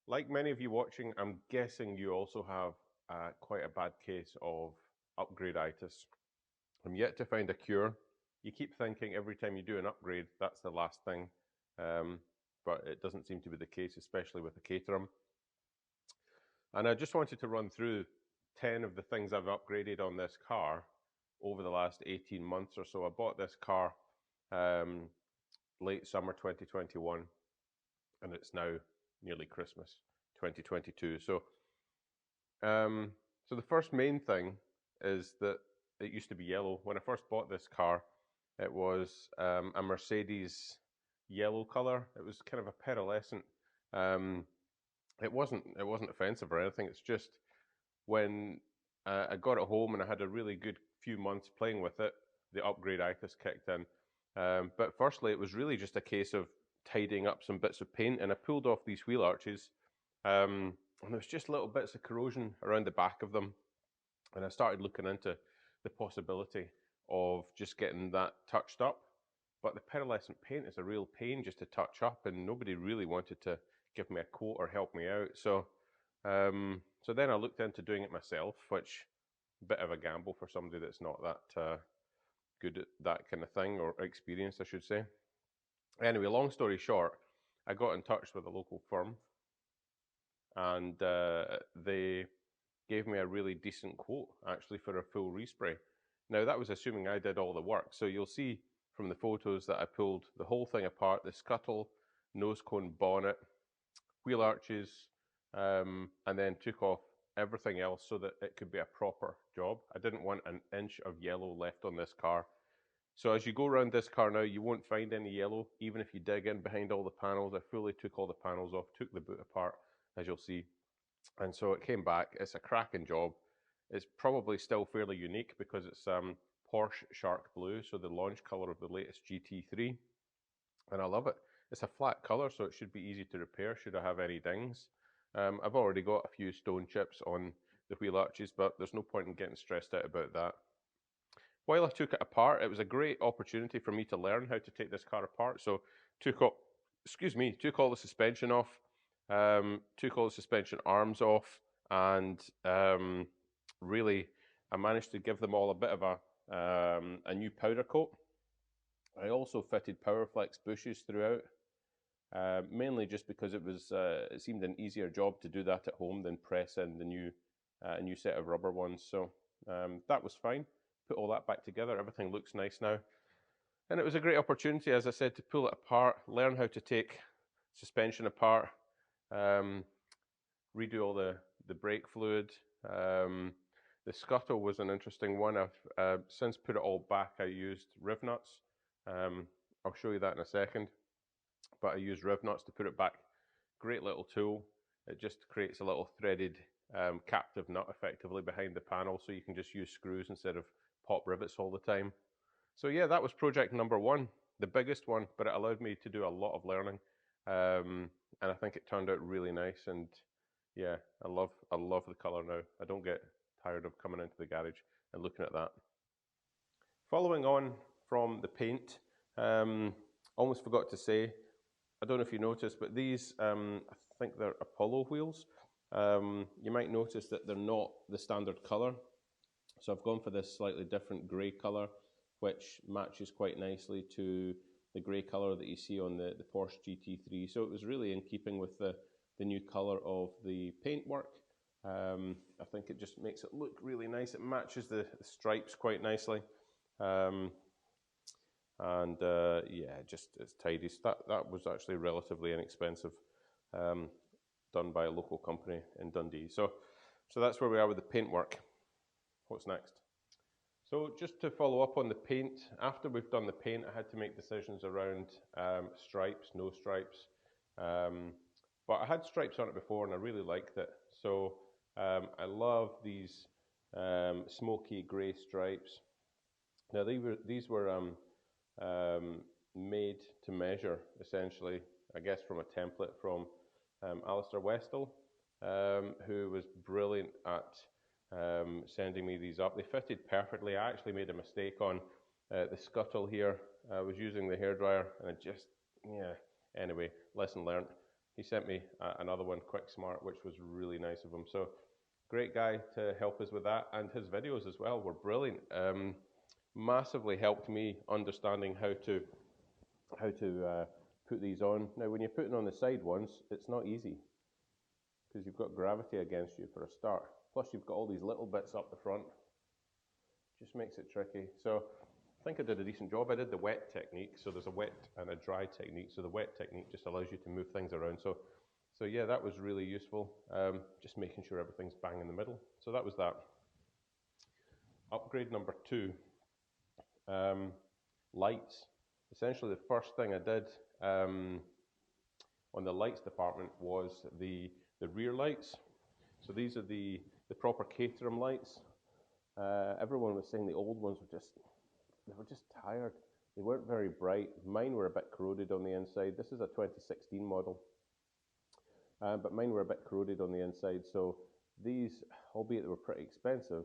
Like many of you watching, I'm guessing you also have quite a bad case of upgraditis. I'm yet to find a cure. You keep thinking every time you do an upgrade, that's the last thing. But it doesn't seem to be the case, especially with the Caterham. And I just wanted to run through 10 of the things I've upgraded on this car over the last 18 months or so. I bought this car um, late summer 2021, and it's now nearly Christmas 2022. So the first main thing is that it used to be yellow. When I first bought this car, it was a Mercedes yellow color. It was kind of a pearlescent. Um, it wasn't offensive or anything. It's just when I got it home and I had a really good few months playing with it, the upgraditis kicked in. But firstly, it was really just a case of tidying up some bits of paint, and I pulled off these wheel arches. And there was just little bits of corrosion around the back of them. And I started looking into the possibility of just getting that touched up. But the pearlescent paint is a real pain just to touch up, and nobody really wanted to give me a quote or help me out. So then I looked into doing it myself, which a bit of a gamble for somebody that's not that good at that kind of thing, or experienced, I should say. Anyway, long story short, I got in touch with a local firm, and they gave me a really decent quote actually for a full respray. Now that was assuming I did all the work. So you'll see from the photos that I pulled the whole thing apart, the scuttle, nose cone bonnet, wheel arches, and then took off everything else so that it could be a proper job. I didn't want an inch of yellow left on this car. So as you go around this car now, you won't find any yellow, even if you dig in behind all the panels. I fully took all the panels off, took the boot apart, as you'll see. And so it came back. It's a cracking job. It's probably still fairly unique because it's Porsche Shark Blue, so the launch color of the latest GT3. And I love it. It's a flat color, so it should be easy to repair should I have any dings. I've already got a few stone chips on the wheel arches, but there's no point in getting stressed out about that. While I took it apart, it was a great opportunity for me to learn how to take this car apart. So took all, took all the suspension off, took all the suspension arms off, and really I managed to give them all a bit of a new powder coat. I also fitted Powerflex bushes throughout, mainly just because it seemed an easier job to do that at home than press in the new set of rubber ones. So that was fine. Put all that back together. Everything looks nice now. And it was a great opportunity, as I said, to pull it apart, learn how to take suspension apart, um, redo all the brake fluid. The scuttle was an interesting one. I've since put it all back. I used riv nuts. I'll show you that in a second. But I used riv nuts to put it back. Great little tool. It just creates a little threaded captive nut effectively behind the panel, so you can just use screws instead of pop rivets all the time. So yeah, that was project number one, the biggest one, but it allowed me to do a lot of learning, and I think it turned out really nice. And yeah, I love the color now. I don't get tired of coming into the garage and looking at that. Following on from the paint, almost forgot to say, I don't know if you noticed, but these, I think they're Apollo wheels. You might notice that they're not the standard color. So I've gone for this slightly different grey colour, which matches quite nicely to the grey colour that you see on the Porsche GT3. So it was really in keeping with the new colour of the paintwork. I think it just makes it look really nice. It matches the stripes quite nicely. Yeah, just it's tidy. So that was actually relatively inexpensive, done by a local company in Dundee. So that's where we are with the paintwork. What's next? So just to follow up on the paint, after we've done the paint, I had to make decisions around stripes, no stripes. But I had stripes on it before and I really liked it. So I love these smoky grey stripes. Now these were made to measure, essentially, I guess from a template from Alistair Westall, who was brilliant at sending me these up. They fitted perfectly. I actually made a mistake on the scuttle here. I was using the hairdryer and it just, yeah, anyway, lesson learned. he sent me another one, Quick Smart, which was really nice of him. So great guy to help us with that, and his videos as well were brilliant. Massively helped me understanding how to put these on. Now, when you're putting on the side ones, it's not easy because you've got gravity against you for a start. Plus, you've got all these little bits up the front. Just makes it tricky. So I think I did a decent job. I did the wet technique. So there's a wet and a dry technique. So the wet technique just allows you to move things around. So yeah, that was really useful. Just making sure everything's bang in the middle. So that was that. Upgrade number 2, lights. Essentially, the first thing I did on the lights department was the rear lights. So these are the proper Caterham lights. Everyone was saying the old ones were just tired. They weren't very bright. Mine were a bit corroded on the inside. This is a 2016 model, but mine were a bit corroded on the inside. So these, albeit they were pretty expensive,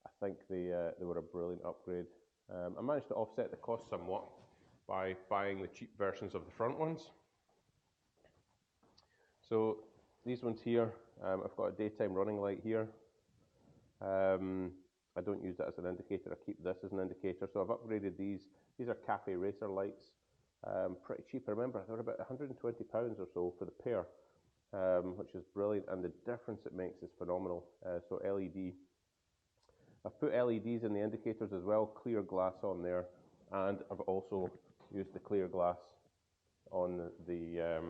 I think they were a brilliant upgrade. I managed to offset the cost somewhat by buying the cheap versions of the front ones. So these ones here, I've got a daytime running light here. I don't use that as an indicator, I keep this as an indicator. So I've upgraded these. These are Cafe Racer lights, pretty cheap. I remember they were about £120 or so for the pair, which is brilliant, and the difference it makes is phenomenal. So LED. I've put LEDs in the indicators as well, clear glass on there, and I've also used the clear glass on the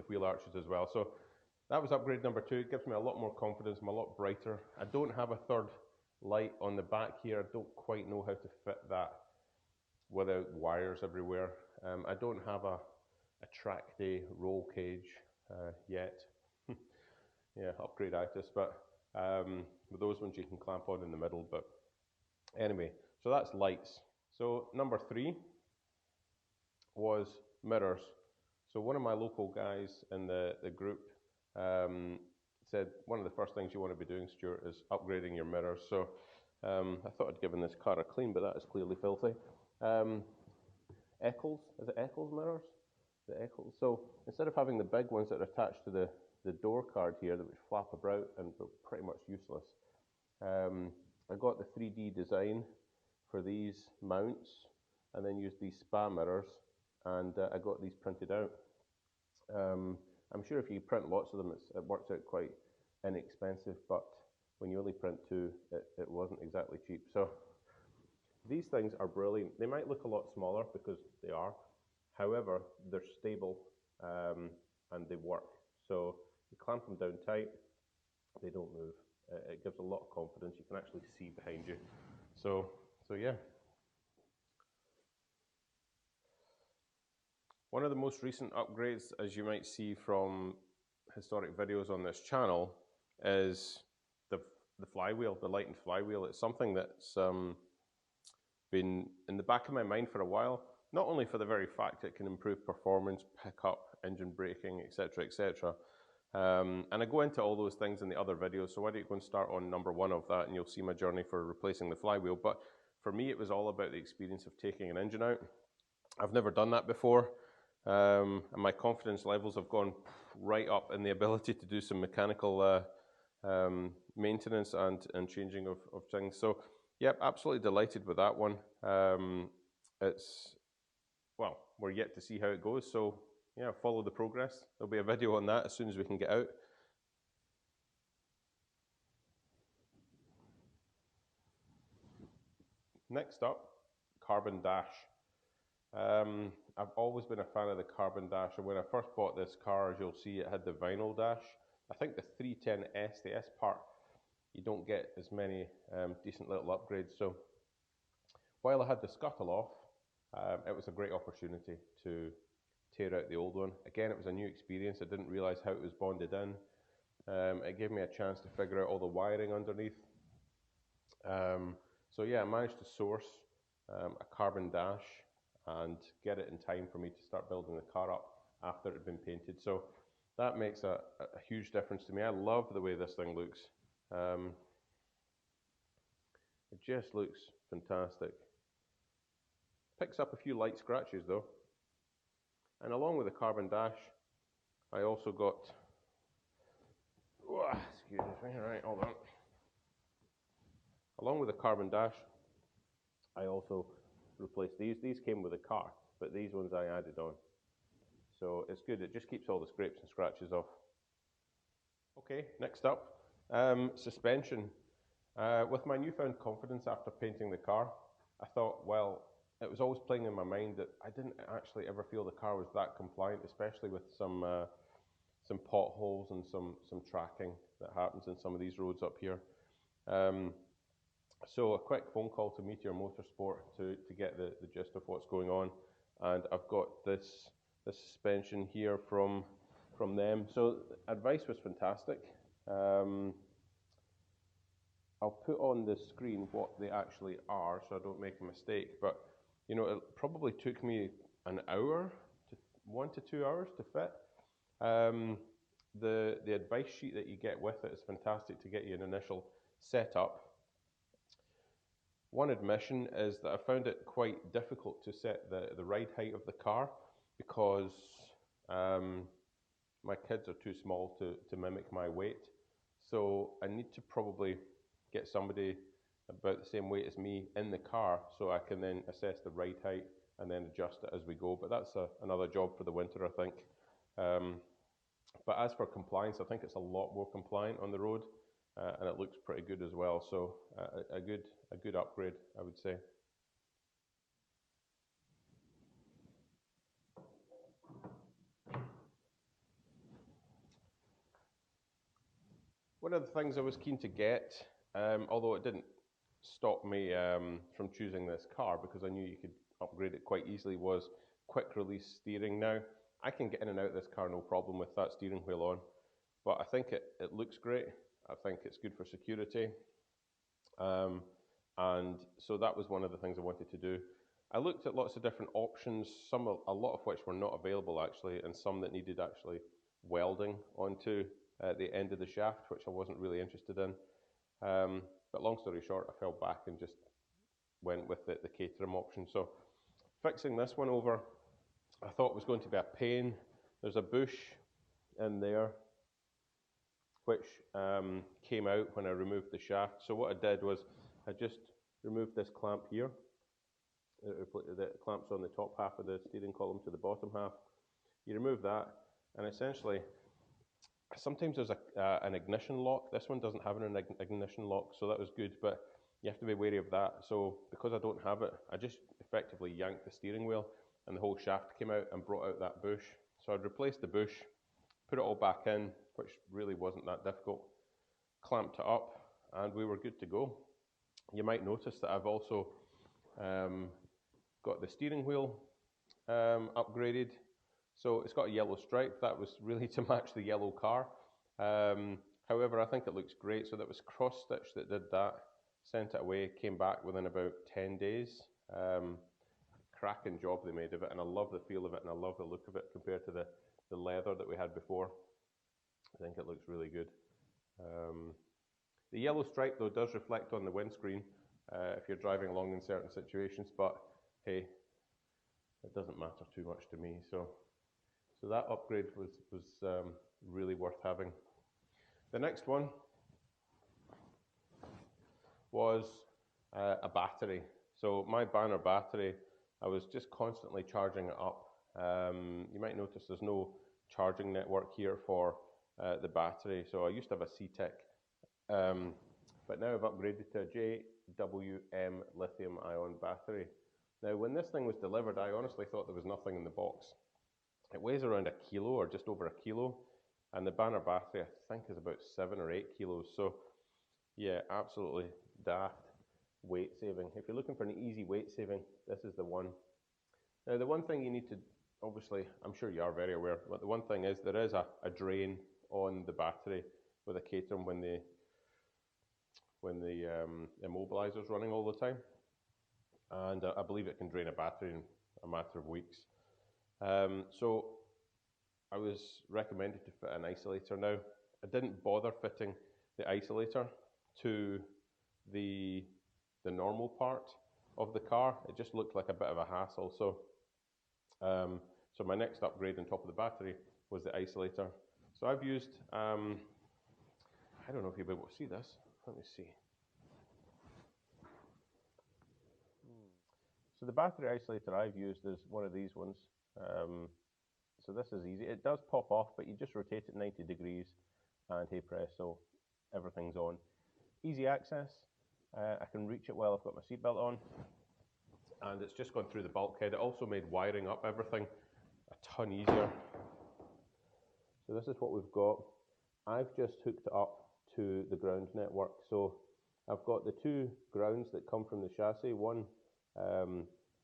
wheel arches as well. So that was upgrade number 2. It gives me a lot more confidence. I'm a lot brighter. I don't have a third light on the back here. I don't quite know how to fit that without wires everywhere. I don't have a track day roll cage yet. Yeah, Upgraditis, but with those ones you can clamp on in the middle. But anyway, so that's lights. So number 3 was mirrors. So one of my local guys in the group said one of the first things you want to be doing, Stuart, is upgrading your mirrors. So I thought I'd given this car a clean, but that is clearly filthy. Eccles, is it Eccles mirrors? The Eccles. So instead of having the big ones that are attached to the door card here that would flap about and were pretty much useless, I got the 3D design for these mounts and then used these spa mirrors, and I got these printed out. I'm sure if you print lots of them, it works out quite inexpensive, but when you only print 2, it wasn't exactly cheap. So these things are brilliant. They might look a lot smaller because they are. However, they're stable and they work. So you clamp them down tight, they don't move. It gives a lot of confidence. You can actually see behind you. So yeah. One of the most recent upgrades, as you might see from historic videos on this channel, is the flywheel, the lightened flywheel. It's something that's been in the back of my mind for a while, not only for the very fact it can improve performance, pickup, engine braking, etc., etc. And I go into all those things in the other videos, so why don't you go and start on number 1 of that and you'll see my journey for replacing the flywheel. But for me, it was all about the experience of taking an engine out. I've never done that before. And my confidence levels have gone right up in the ability to do some mechanical maintenance and changing of things. So, yep, absolutely delighted with that one. Well, we're yet to see how it goes. So, yeah, follow the progress. There'll be a video on that as soon as we can get out. Next up, carbon dash. I've always been a fan of the carbon dash, and when I first bought this car, as you'll see, it had the vinyl dash. I think the 310S, the S part, you don't get as many decent little upgrades. So while I had the scuttle off, it was a great opportunity to tear out the old one. Again, it was a new experience. I didn't realise how it was bonded in. It gave me a chance to figure out all the wiring underneath. So yeah, I managed to source a carbon dash and get it in time for me to start building the car up after it had been painted. So that makes a huge difference to me. I love the way this thing looks. It just looks fantastic. Picks up a few light scratches though. And along with the carbon dash, I also got, excuse me, right, hold on. Along with the carbon dash, I also replaced these. These came with a car, but these ones I added on. So it's good, it just keeps all the scrapes and scratches off. Okay, next up, suspension. With my newfound confidence after painting the car, I thought, well, it was always playing in my mind that I didn't actually ever feel the car was that compliant, especially with some potholes and some tracking that happens in some of these roads up here. So a quick phone call to Meteor Motorsport to get the gist of what's going on, and I've got this suspension here from them. So advice was fantastic. I'll put on the screen what they actually are so I don't make a mistake, but you know, it probably took me an hour, 1 to 2 hours to fit. The advice sheet that you get with it is fantastic to get you an initial setup. One admission is that I found it quite difficult to set the ride height of the car because my kids are too small to mimic my weight. So I need to probably get somebody about the same weight as me in the car so I can then assess the ride height and then adjust it as we go. But that's another job for the winter, I think. But as for compliance, I think it's a lot more compliant on the road, and it looks pretty good as well. So a good upgrade, I would say. One of the things I was keen to get, although it didn't stop me from choosing this car because I knew you could upgrade it quite easily, was quick release steering. Now, I can get in and out of this car no problem with that steering wheel on, but I think it looks great. I think it's good for security. And so that was one of the things I wanted to do. I looked at lots of different options, a lot of which were not available actually, and some that needed actually welding onto the end of the shaft, which I wasn't really interested in. But long story short, I fell back and just went with the Caterham option. So fixing this one over, I thought was going to be a pain. There's a bush in there which came out when I removed the shaft. So what I did was I just removed this clamp here. The clamp's on the top half of the steering column to the bottom half. You remove that, and essentially, sometimes there's an ignition lock. This one doesn't have an ignition lock, so that was good, but you have to be wary of that. So because I don't have it, I just effectively yanked the steering wheel, and the whole shaft came out and brought out that bush. So I'd replaced the bush, put it all back in, which really wasn't that difficult, clamped it up, and we were good to go. You might notice that I've also got the steering wheel upgraded. So it's got a yellow stripe. That was really to match the yellow car. However, I think it looks great. So that was Cross Stitch that did that. Sent it away, came back within about 10 days. Cracking job they made of it, and I love the feel of it, and I love the look of it compared to the leather that we had before. I think it looks really good. The yellow stripe, though, does reflect on the windscreen if you're driving along in certain situations, but hey, it doesn't matter too much to me. So that upgrade was really worth having. The next one was a battery. So my Banner battery, I was just constantly charging it up. You might notice there's no charging network here for the battery. So I used to have a CTEC, but now I've upgraded to a JWM lithium-ion battery. Now, when this thing was delivered, I honestly thought there was nothing in the box. It weighs around a kilo or just over a kilo, and the Banner battery, I think, is about 7 or 8 kilos. So, yeah, absolutely daft weight saving. If you're looking for an easy weight saving, this is the one. Now, the one thing you need to, obviously, I'm sure you are very aware, but the one thing is there is a drain on the battery with a Caterham when the immobilizer is running all the time. And I believe it can drain a battery in a matter of weeks. So I was recommended to fit an isolator. Now, I didn't bother fitting the isolator to the normal part of the car. It just looked like a bit of a hassle. So, so my next upgrade on top of the battery was the isolator. So I've used, I don't know if you'll be able to see this. Let me see. So the battery isolator I've used is one of these ones. So this is easy. It does pop off, but you just rotate it 90 degrees and hey presto, everything's on. Easy access. I can reach it while I've got my seatbelt on. And it's just gone through the bulkhead. It also made wiring up everything a ton easier. So this is what we've got. I've just hooked it up to the ground network. So I've got the two grounds that come from the chassis. One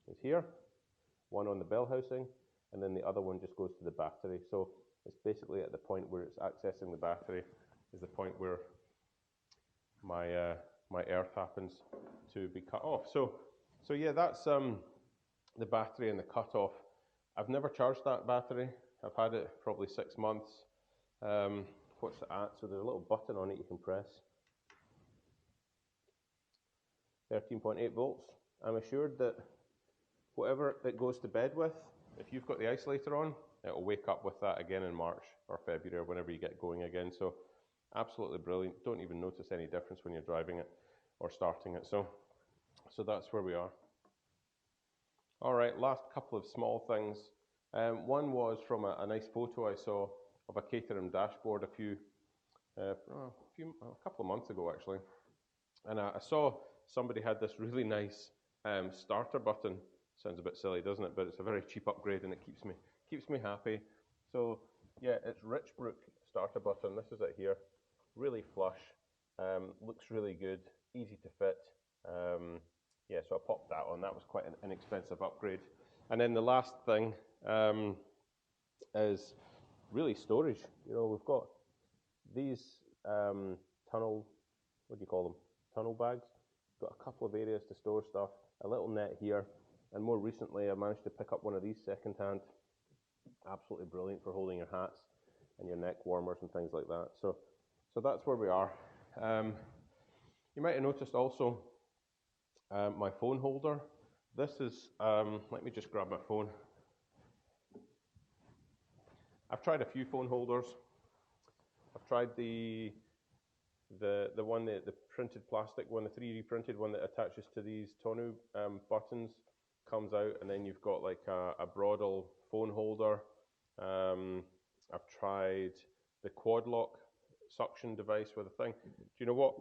is here, one on the bell housing, and then the other one just goes to the battery. So it's basically at the point where it's accessing the battery is the point where my my earth happens to be cut off. So yeah, that's the battery and the cutoff. I've never charged that battery. I've had it probably 6 months. What's it at? So there's a little button on it you can press. 13.8 volts. I'm assured that whatever it goes to bed with, if you've got the isolator on, it'll wake up with that again in March or February or whenever you get going again. So absolutely brilliant. Don't even notice any difference when you're driving it or starting it. So that's where we are. All right, last couple of small things. One was from a nice photo I saw of a Caterham dashboard a couple of months ago actually, and I saw somebody had this really nice starter button. Sounds a bit silly, doesn't it? But it's a very cheap upgrade, and it keeps me happy. So yeah, it's Richbrook starter button. This is it here, really flush, looks really good, easy to fit. Yeah, so I popped that on. That was quite an inexpensive upgrade. And then the last thing is really storage. You know, we've got these tunnel, what do you call them? Tunnel bags. Got a couple of areas to store stuff, a little net here, and more recently I managed to pick up one of these secondhand. Absolutely brilliant for holding your hats and your neck warmers and things like that. So that's where we are. You might have noticed also my phone holder. This is, let me just grab my phone. I've tried a few phone holders. I've tried the one, the printed plastic one, the 3D printed one that attaches to these tonneau buttons, comes out, and then you've got like a Broadel phone holder. I've tried the quad lock suction device with a thing. Do you know what?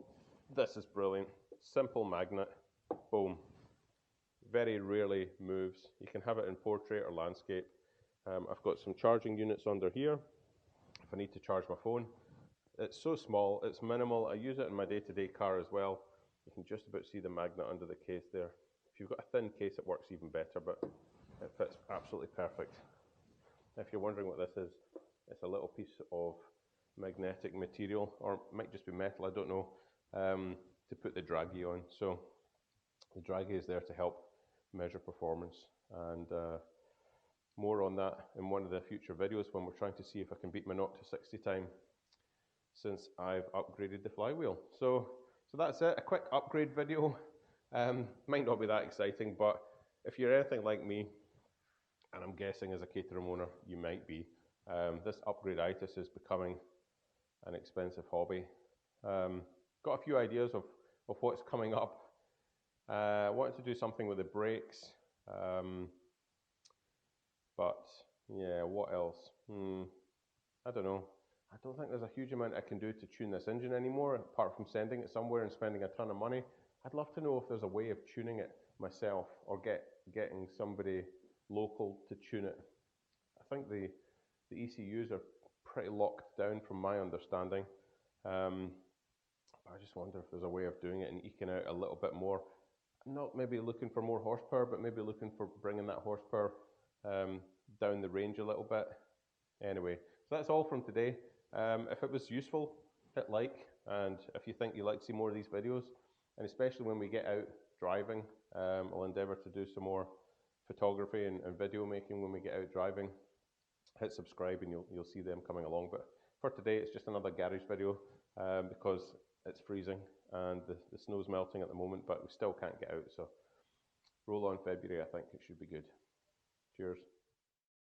This is brilliant. Simple magnet, boom. Very rarely moves. You can have it in portrait or landscape. I've got some charging units under here if I need to charge my phone. It's so small, it's minimal. I use it in my day-to-day car as well. You can just about see the magnet under the case there. If you've got a thin case, it works even better, but it fits absolutely perfect. If you're wondering what this is, it's a little piece of magnetic material, or it might just be metal, I don't know, to put the draggy on. So the draggy is there to help measure performance, and more on that in one of the future videos when we're trying to see if I can beat my 0 to 60 time since I've upgraded the flywheel. So that's it, a quick upgrade video. Might not be that exciting, but if you're anything like me, and I'm guessing as a Caterham owner you might be, this Upgraditis is becoming an expensive hobby. Got a few ideas of what's coming up. Wanted to do something with the brakes, but yeah, what else? I don't know. I don't think there's a huge amount I can do to tune this engine anymore, apart from sending it somewhere and spending a ton of money. I'd love to know if there's a way of tuning it myself, or getting somebody local to tune it. I think the ECUs are pretty locked down from my understanding. I just wonder if there's a way of doing it and eking out a little bit more. Not maybe looking for more horsepower, but maybe looking for bringing that horsepower down the range a little bit. Anyway, so that's all from today. If it was useful, hit like, and if you think you'd like to see more of these videos, and especially when we get out driving, I'll endeavour to do some more photography and video making when we get out driving. Hit subscribe and you'll see them coming along. But for today, it's just another garage video because it's freezing and the snow's melting at the moment, but we still can't get out. So roll on February, I think it should be good. Cheers.